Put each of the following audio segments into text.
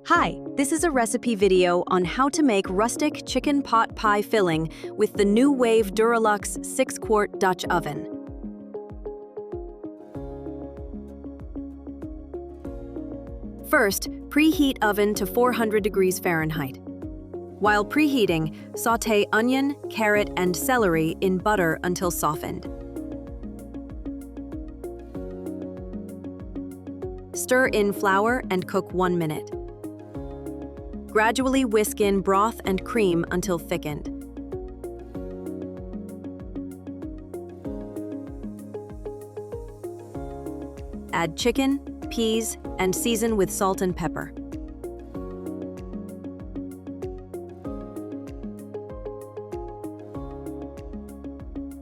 Hi, this is a recipe video on how to make rustic chicken pot pie filling with the new Wave Duralux 6-quart Dutch oven. First, preheat oven to 400 degrees Fahrenheit. While preheating, sauté onion, carrot, and celery in butter until softened. Stir in flour and cook 1 minute. Gradually whisk in broth and cream until thickened. Add chicken, peas, and season with salt and pepper.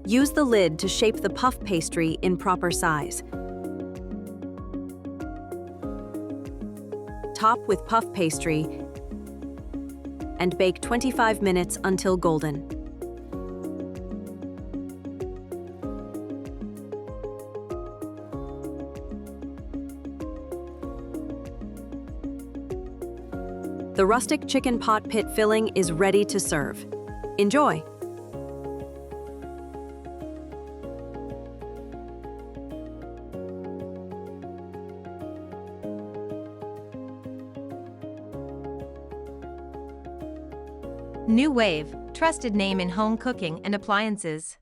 Use the lid to shape the puff pastry in proper size. Top with puff pastry and bake 25 minutes until golden. The rustic chicken pot pit filling is ready to serve. Enjoy! New Wave, trusted name in home cooking and appliances.